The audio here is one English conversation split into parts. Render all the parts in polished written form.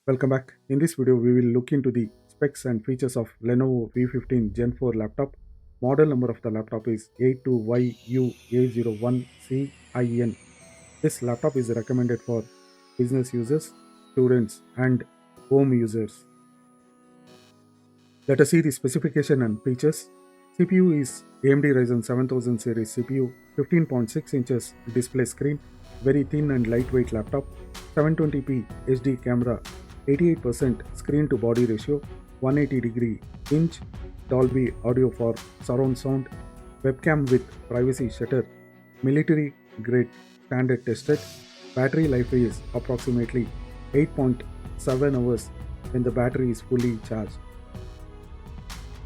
Welcome back. In this video, we will look into the specs and features of Lenovo V15 Gen 4 laptop. Model number of the laptop is A2YU-A01CIN. This laptop is recommended for business users, students, and home users. Let us see the specification and features. CPU is AMD Ryzen 7000 series CPU, 15.6 inches display screen, very thin and lightweight laptop, 720p HD camera, 88% screen to body ratio, 180-degree hinge, Dolby audio for surround sound, webcam with privacy shutter, military grade standard tested, battery life is approximately 8.7 hours when the battery is fully charged.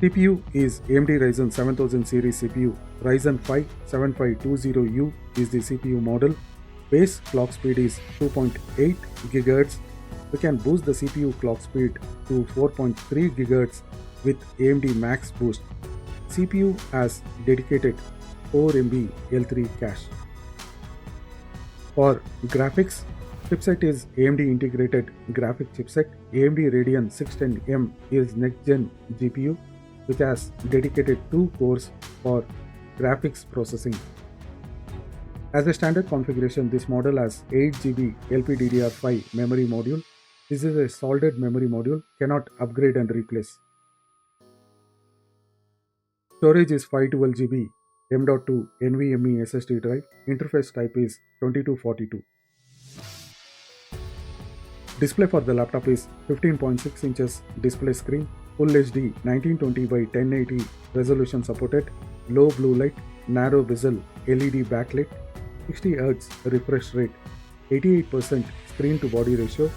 CPU is AMD Ryzen 7000 series CPU. Ryzen 5 7520U is the CPU model. Base clock speed is 2.8 GHz. We can boost the CPU clock speed to 4.3 GHz with AMD Max Boost. CPU has dedicated 4 MB L3 cache. For graphics, chipset is AMD integrated graphic chipset. AMD Radeon 610M is next gen GPU, which has dedicated 2 cores for graphics processing. As a standard configuration, this model has 8GB LPDDR5 memory module. This is a soldered memory module, cannot upgrade and replace. Storage is 512GB M.2 NVMe SSD drive. Interface type is 2242. Display for the laptop is 15.6 inches display screen, Full HD 1920 by 1080 resolution supported, low blue light, narrow bezel LED backlit, 60 Hz refresh rate, 88% screen to body ratio,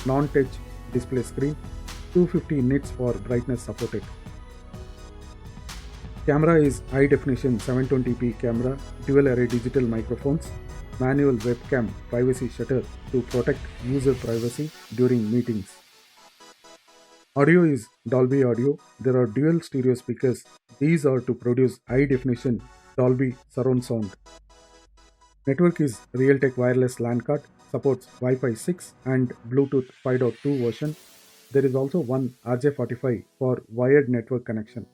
non-touch display screen, 250 nits for brightness supported. Camera is high definition 720p camera, dual array digital microphones, manual webcam privacy shutter to protect user privacy during meetings. Audio is Dolby audio. There are dual stereo speakers. These are to produce high definition Dolby surround sound. Network is Realtek wireless LAN card, supports Wi-Fi 6 and Bluetooth 5.2 version. There is also one RJ45 for wired network connection.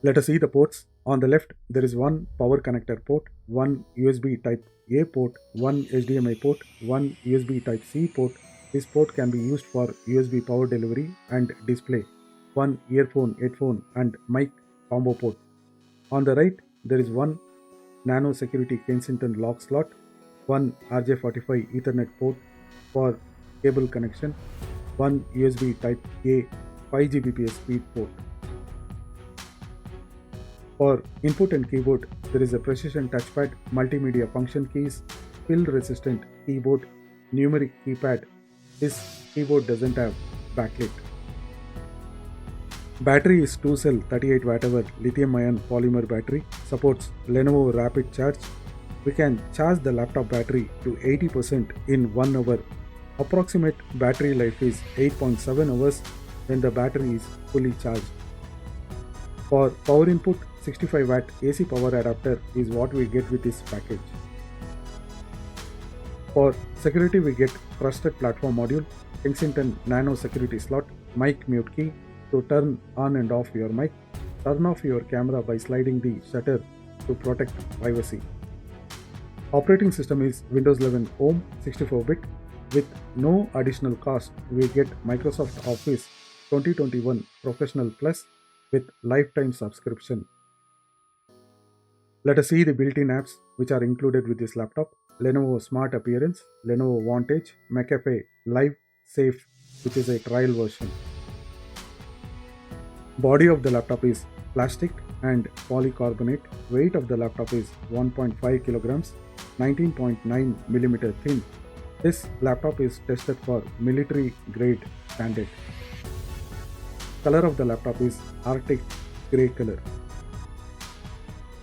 Let us see the ports. On the left, there is one power connector port, one USB Type A port, one HDMI port, one USB Type C port. This port can be used for USB power delivery and display, one earphone, headphone and mic combo port. On the right, there is one nano security Kensington lock slot, one RJ45 Ethernet port for cable connection, one USB Type A 5 Gbps speed port. For input and keyboard, there is a precision touchpad, multimedia function keys, spill-resistant keyboard, numeric keypad. This keyboard doesn't have backlit. Battery is 2-cell 38 Wh lithium-ion polymer battery, supports Lenovo Rapid Charge. We can charge the laptop battery to 80% in 1 hour. Approximate battery life is 8.7 hours when the battery is fully charged. For power input, 65 watt AC power adapter is what we get with this package. For security, we get trusted platform module, Kensington nano security slot, mic mute key to turn on and off your mic, turn off your camera by sliding the shutter to protect privacy. Operating system is Windows 11 Home 64-bit. With no additional cost, we get Microsoft Office 2021 Professional Plus with lifetime subscription. Let us see the built-in apps which are included with this laptop. Lenovo Smart Appearance, Lenovo Vantage, McAfee Live Safe, which is a trial version. Body of the laptop is plastic and polycarbonate. Weight of the laptop is 1.5 kilograms, 19.9 mm thin. This laptop is tested for military grade standard. Color of the laptop is Arctic grey color.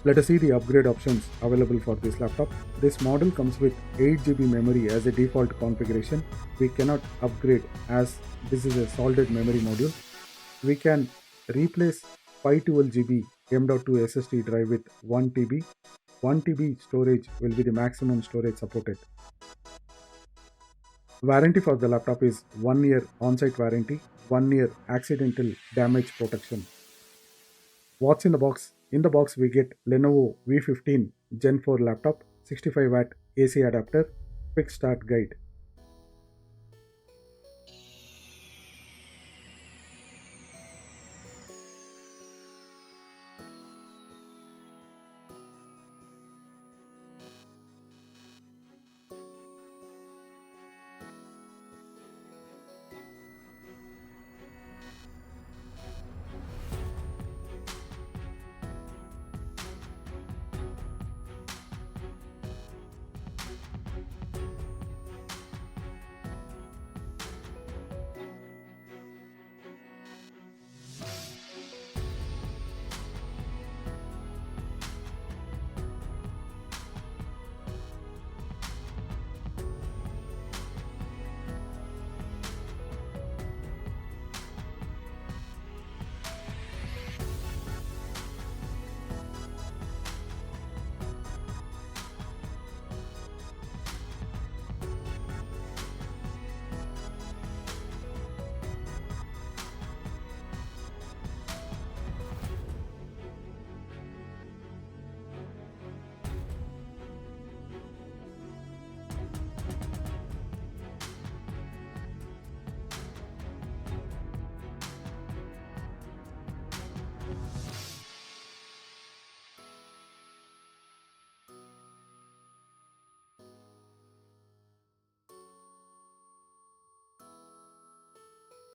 Let us see the upgrade options available for this laptop. This model comes with 8GB memory as a default configuration. We cannot upgrade as this is a soldered memory module. We can replace 512GB M.2 SSD drive with 1TB. 1 TB storage will be the maximum storage supported. Warranty for the laptop is 1 year on-site warranty, 1 year accidental damage protection. What's in the box? In the box we get Lenovo V15 Gen 4 laptop, 65 watt AC adapter, quick start guide.